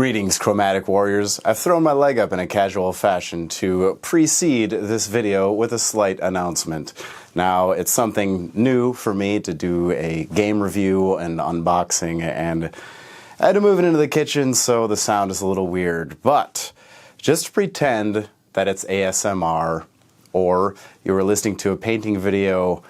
Greetings, Chromatic Warriors. I've thrown my leg up in a casual fashion to precede this video with a slight announcement. Now, it's something new for me to do a game review and unboxing, and I had to move it into the kitchen, so the sound is a little weird. But just pretend that it's ASMR, or you were listening to a painting video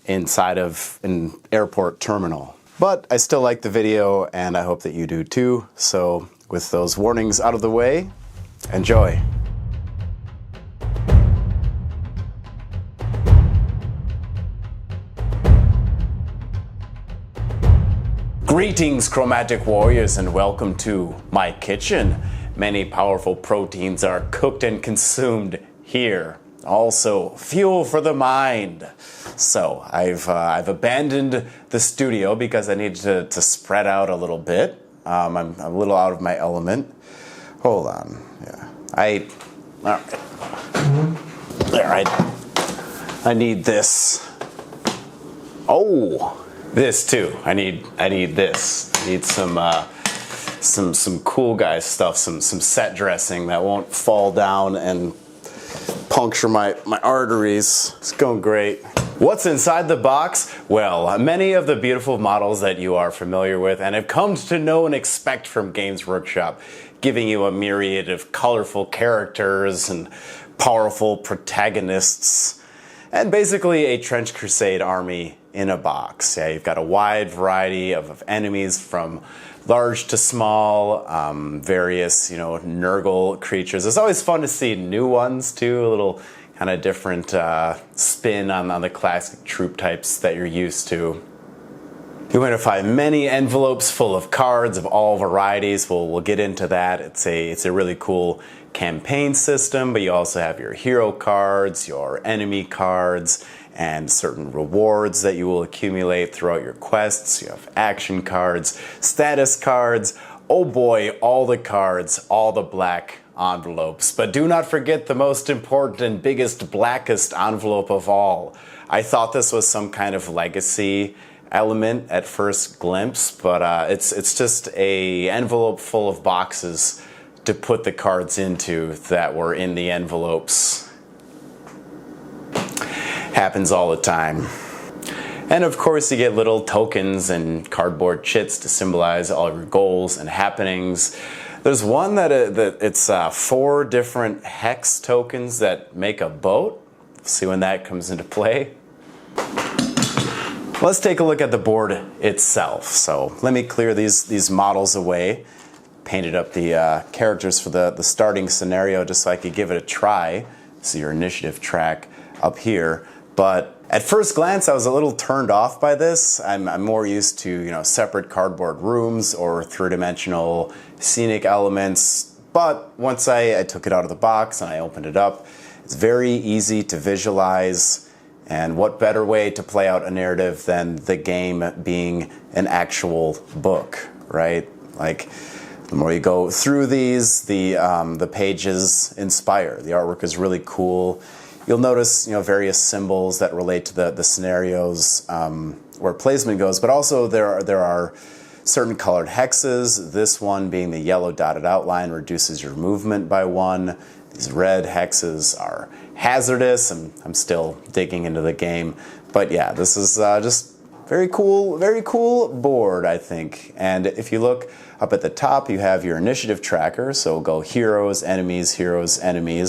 inside of an airport terminal. But I still like the video, and I hope that you do too. So with those warnings out of the way, enjoy. Greetings, Chromatic Warriors, and welcome to my kitchen. Many powerful proteins are cooked and consumed here. Also, fuel for the mind. So I've abandoned the studio because I needed to spread out a little bit. I'm a little out of my element. Hold on. Yeah. All right. There. I need this. Oh, this too. I need this. I need some cool guy stuff. Some set dressing that won't fall down and puncture my arteries. It's going great. What's inside the box? Well, many of the beautiful models that you are familiar with and have come to know and expect from Games Workshop, giving you a myriad of colorful characters and powerful protagonists, and basically a Trench Crusade army in a box. Yeah, you've got a wide variety of enemies from large to small, various, Nurgle creatures. It's always fun to see new ones too, a little kind of different spin on the classic troop types that you're used to. You're going to find many envelopes full of cards of all varieties. We'll get into that. It's a really cool campaign system, but you also have your hero cards, your enemy cards, and certain rewards that you will accumulate throughout your quests. You have action cards, status cards, oh boy, all the cards, all the black envelopes. But do not forget the most important and biggest, blackest envelope of all. I thought this was some kind of legacy element at first glimpse, but it's just a envelope full of boxes to put the cards into that were in the envelopes. Happens all the time. And of course you get little tokens and cardboard chits to symbolize all your goals and happenings. There's one that it's 4 different hex tokens that make a boat. See when that comes into play. Let's take a look at the board itself. So let me clear these models away. Painted up the characters for the starting scenario just so I could give it a try. See your initiative track up here. But at first glance, I was a little turned off by this. I'm more used to, separate cardboard rooms or three-dimensional scenic elements. But once I took it out of the box and I opened it up, it's very easy to visualize. And what better way to play out a narrative than the game being an actual book, right? Like, the more you go through these, the pages inspire. The artwork is really cool. You'll notice, various symbols that relate to the scenarios where placement goes, but also there are certain colored hexes. This one being the yellow dotted outline reduces your movement by 1. These red hexes are hazardous, and I'm still digging into the game. But yeah, this is just very cool board, I think. And if you look up at the top, you have your initiative tracker. So we'll go heroes, enemies,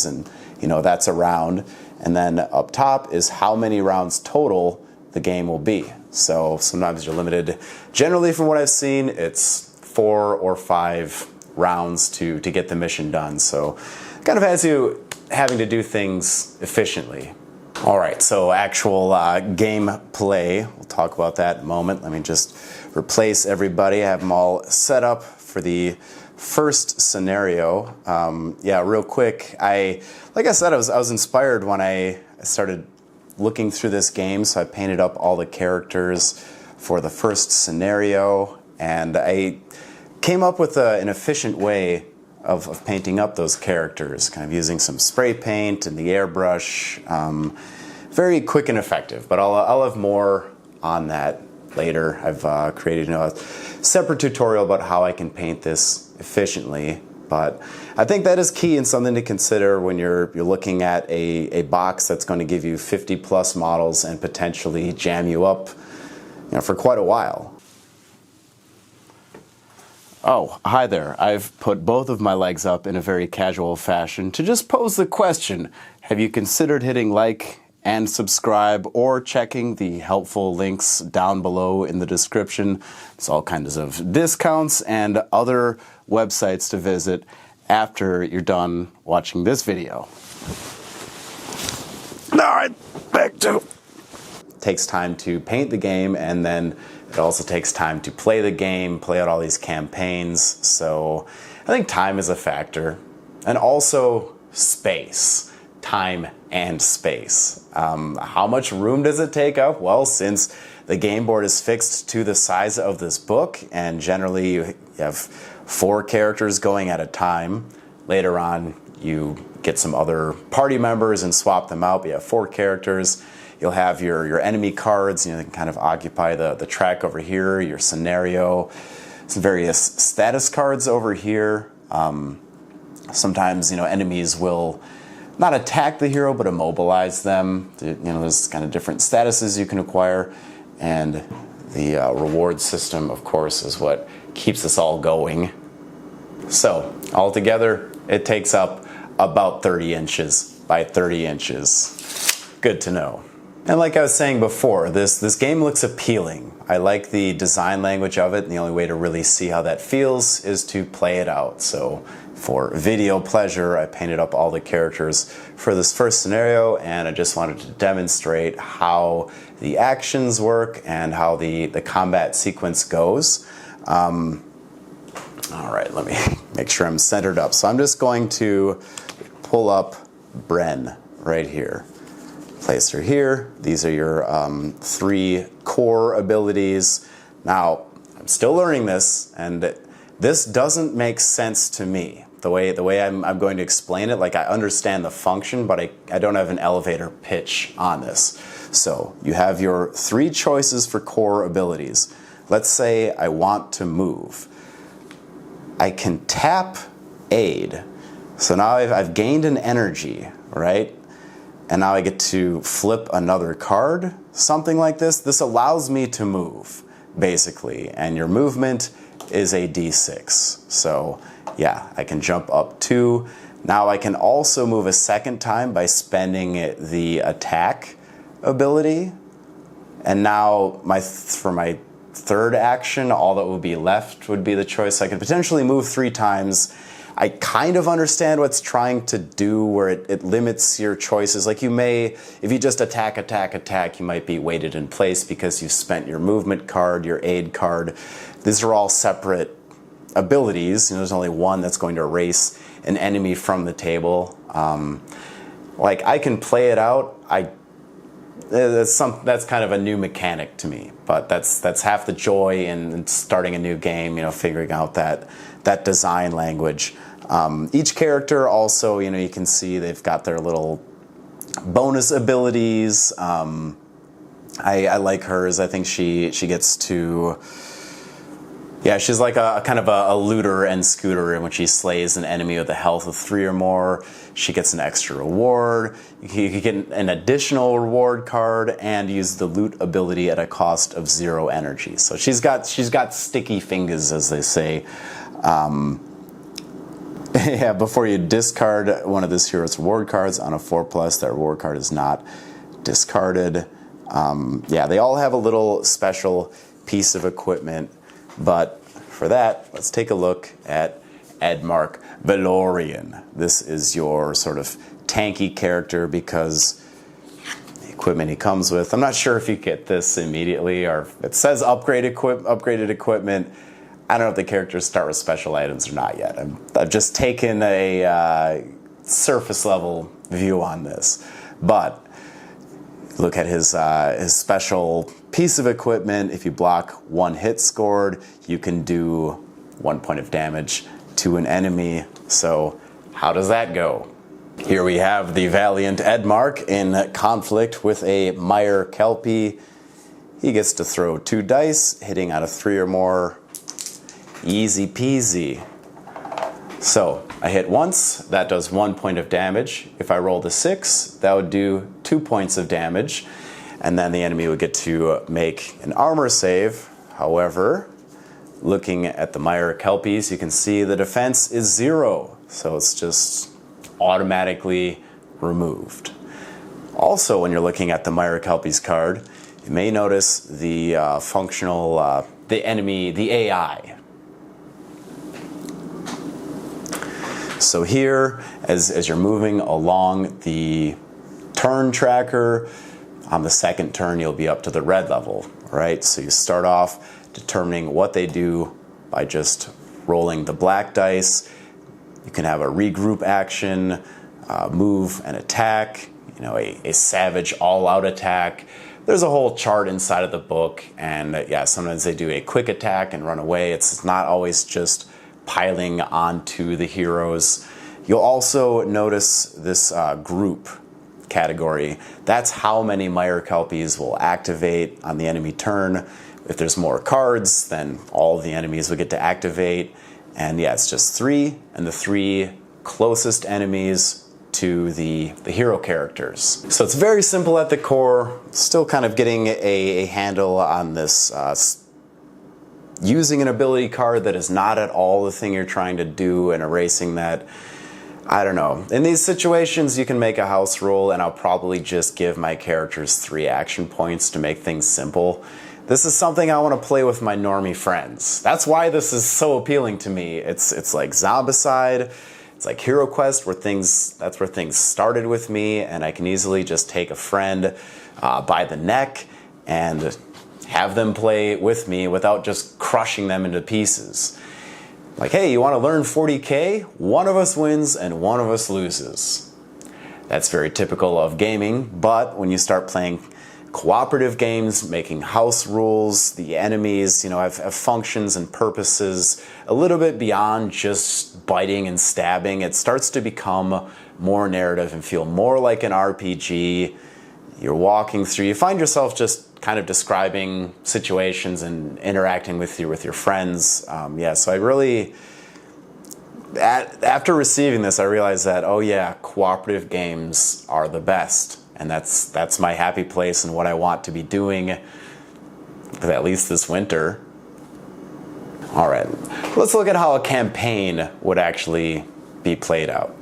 and that's a round. And then up top is how many rounds total the game will be. So sometimes you're limited. Generally, from what I've seen, it's 4 or 5 rounds to get the mission done. So kind of has you having to do things efficiently. All right, so actual game play. We'll talk about that in a moment. Let me just replace everybody. I have them all set up for the first scenario. Yeah, real quick. Like I said, I was inspired when I started looking through this game, so I painted up all the characters for the first scenario, and I came up with an efficient way of painting up those characters, kind of using some spray paint and the airbrush. Very quick and effective, but I'll have more on that later. I've created a separate tutorial about how I can paint this efficiently. But I think that is key and something to consider when you're looking at a box that's going to give you 50 plus models and potentially jam you up, for quite a while. Oh, hi there. I've put both of my legs up in a very casual fashion to just pose the question, have you considered hitting like and subscribe or checking the helpful links down below in the description? It's all kinds of discounts and other websites to visit after you're done watching this video. All right, back to... It takes time to paint the game, and then it also takes time to play the game, play out all these campaigns. So I think time is a factor. And also space. Time and space. How much room does it take up? Well, since the game board is fixed to the size of this book, and generally you have 4 characters going at a time. Later on, you get some other party members and swap them out, but you have 4 characters. You'll have your enemy cards, they can kind of occupy the track over here, your scenario, some various status cards over here. Sometimes, enemies will not attack the hero, but immobilize them. There's kind of different statuses you can acquire, and the reward system, of course, is what keeps us all going. So, altogether, it takes up about 30 inches by 30 inches. Good to know. And like I was saying before, this game looks appealing. I like the design language of it, and the only way to really see how that feels is to play it out. So for video pleasure, I painted up all the characters for this first scenario, and I just wanted to demonstrate how the actions work and how the combat sequence goes. All right, let me make sure I'm centered up. So I'm just going to pull up Bren right here. Place her here. These are your 3 core abilities. Now, I'm still learning this, and this doesn't make sense to me. The way I'm going to explain it, like I understand the function, but I don't have an elevator pitch on this. So you have your 3 choices for core abilities. Let's say I want to move. I can tap aid. So now I've gained an energy, right? And now I get to flip another card, something like this. This allows me to move, basically. And your movement is a D6. So yeah, I can jump up 2. Now I can also move a second time by spending the attack ability. And now for my third action, all that would be left would be the choice. I could potentially move 3 times. I kind of understand what's trying to do, where it limits your choices. Like you may, if you just attack, you might be weighted in place because you spent your movement card, your aid card. These are all separate abilities. There's only one that's going to erase an enemy from the table. Like I can play it out. That's kind of a new mechanic to me, but that's half the joy in starting a new game. Figuring out that design language. Each character also, you can see they've got their little bonus abilities. I like hers. I think she gets to, yeah, she's like a kind of a looter and scooter, and when she slays an enemy with a health of 3 or more, she gets an extra reward. You can get an additional reward card and use the loot ability at a cost of 0 energy. So she's got sticky fingers, as they say. Yeah, before you discard one of this hero's reward cards on a 4+, that reward card is not discarded. Yeah, they all have a little special piece of equipment, but for that, let's take a look at Edmarc Valorian. This is your sort of tanky character because the equipment he comes with, I'm not sure if you get this immediately, or it says upgraded equipment. I don't know if the characters start with special items or not yet. I've just taken a surface level view on this. But look at his special piece of equipment. If you block 1 hit scored, you can do 1 point of damage to an enemy. So how does that go? Here we have the valiant Edmarc in conflict with a Mire Kelpie. he gets to throw 2 dice, hitting out of 3 or more. Easy peasy. So I hit once, that does 1 point of damage. If I rolled a 6, that would do 2 points of damage. And then the enemy would get to make an armor save. However, looking at the Mire Kelpies, you can see the defense is 0. So it's just automatically removed. Also, when you're looking at the Mire Kelpies card, you may notice the the enemy, the AI. So here, as you're moving along the turn tracker, on the second turn you'll be up to the red level, right? So you start off determining what they do by just rolling the black dice. You can have a regroup action, move and attack, a savage all-out attack. There's a whole chart inside of the book, and yeah, sometimes they do a quick attack and run away. It's not always just piling onto the heroes. You'll also notice this group category. That's how many Mire Kelpies will activate on the enemy turn. If there's more cards, then all of the enemies will get to activate. And yeah, it's just 3, and the 3 closest enemies to the hero characters. So it's very simple at the core, still kind of getting a handle on this using an ability card that is not at all the thing you're trying to do and erasing that. I don't know. In these situations, you can make a house rule, and I'll probably just give my characters 3 action points to make things simple. This is something I want to play with my normie friends. That's why this is so appealing to me. It's like Zombicide, it's like Hero Quest, that's where things started with me, and I can easily just take a friend by the neck and have them play with me without just crushing them into pieces. Like, hey, you want to learn 40K? One of us wins and one of us loses. That's very typical of gaming, but when you start playing cooperative games, making house rules, the enemies, have functions and purposes a little bit beyond just biting and stabbing. It starts to become more narrative and feel more like an RPG. You're walking through, you find yourself just kind of describing situations and interacting with your friends. So I really, after receiving this, I realized that, oh yeah, cooperative games are the best. And that's my happy place and what I want to be doing, at least this winter. All right, let's look at how a campaign would actually be played out.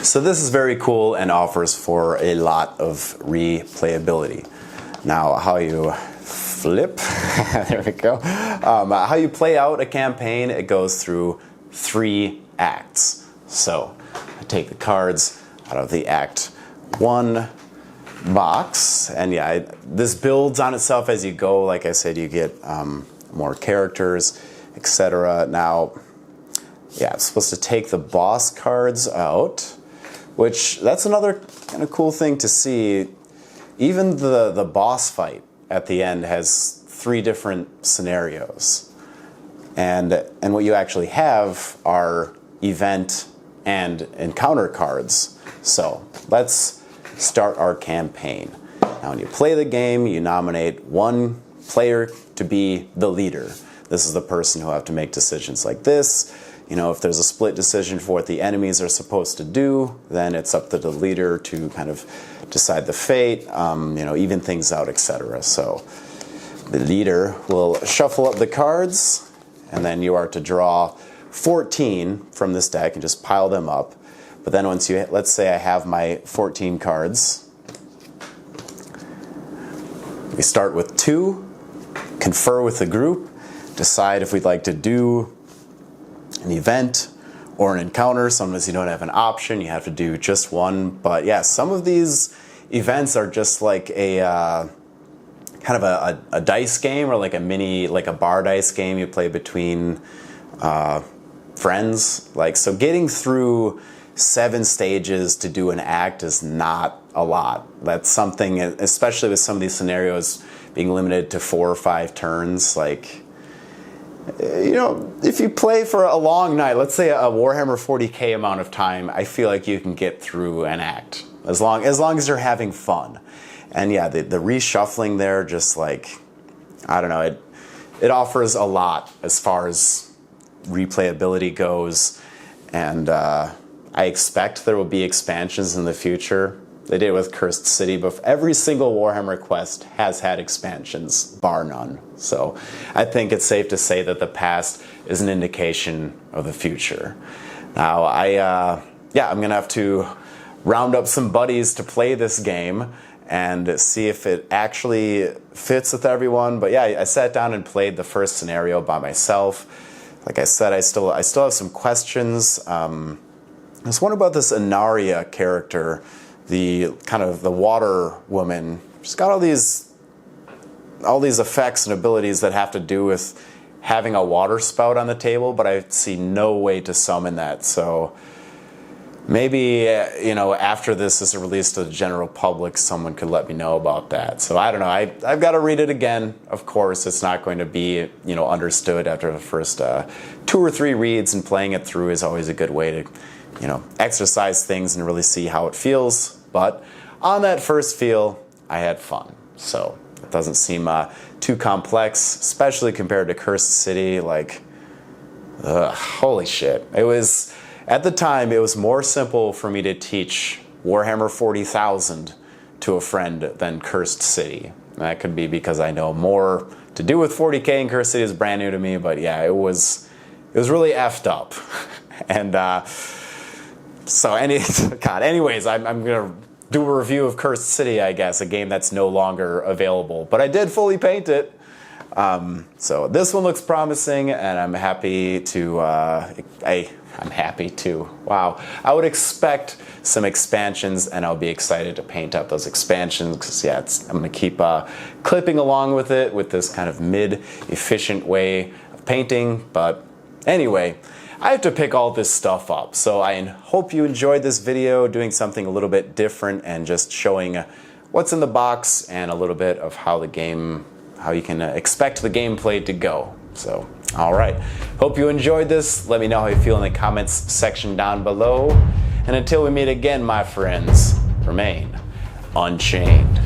So this is very cool and offers for a lot of replayability. Now, how you flip, there we go. How you play out a campaign, it goes through 3 acts. So I take the cards out of the Act 1 box, and yeah, this builds on itself as you go. Like I said, you get more characters, etc. Now, yeah, I'm supposed to take the boss cards out, which that's another kind of cool thing to see. Even the boss fight at the end has 3 different scenarios, and what you actually have are event and encounter cards. So let's start our campaign. Now, when you play the game, you nominate one player to be the leader. This is the person who will have to make decisions like this. If there's a split decision for what the enemies are supposed to do, then it's up to the leader to kind of decide the fate, even things out, etc. So the leader will shuffle up the cards, and then you are to draw 14 from this deck and just pile them up. But then let's say I have my 14 cards. We start with 2, confer with the group, decide if we'd like to do an event or an encounter. Sometimes you don't have an option, you have to do just one. But yeah, some of these events are just like a kind of a dice game, or like a bar dice game you play between friends. So getting through 7 stages to do an act is not a lot. That's something, especially with some of these scenarios being limited to 4 or 5 turns. If you play for a long night, let's say a Warhammer 40K amount of time, I feel like you can get through an act as long as you're having fun. And yeah, the reshuffling there, just like, I don't know, it offers a lot as far as replayability goes. And I expect there will be expansions in the future. They did it with Cursed City, but every single Warhammer Quest has had expansions, bar none. So I think it's safe to say that the past is an indication of the future. Now, I'm going to have to round up some buddies to play this game and see if it actually fits with everyone. But yeah, I sat down and played the first scenario by myself. Like I said, I still have some questions. I was wondering about this Inaria character, the kind of the water woman. She's got all these effects and abilities that have to do with having a water spout on the table, but I see no way to summon that. So maybe, after this is released to the general public, someone could let me know about that. So I don't know. I've got to read it again. Of course, it's not going to be, understood after the first 2 or 3 reads, and playing it through is always a good way to, exercise things and really see how it feels. But on that first feel, I had fun. So it doesn't seem too complex, especially compared to Cursed City. Like, holy shit. At the time, it was more simple for me to teach Warhammer 40,000 to a friend than Cursed City. And that could be because I know more to do with 40K, and Cursed City is brand new to me. But yeah, it was really effed up. And anyways, I'm going to do a review of Cursed City, I guess, a game that's no longer available. But I did fully paint it. So this one looks promising, and I'm happy to, wow. I would expect some expansions, and I'll be excited to paint up those expansions, because yeah, I'm going to keep clipping along with it with this kind of mid-efficient way of painting. But anyway, I have to pick all this stuff up. So I hope you enjoyed this video, doing something a little bit different and just showing what's in the box and a little bit of how you can expect the gameplay to go. So, all right. Hope you enjoyed this. Let me know how you feel in the comments section down below. And until we meet again, my friends, remain unchained.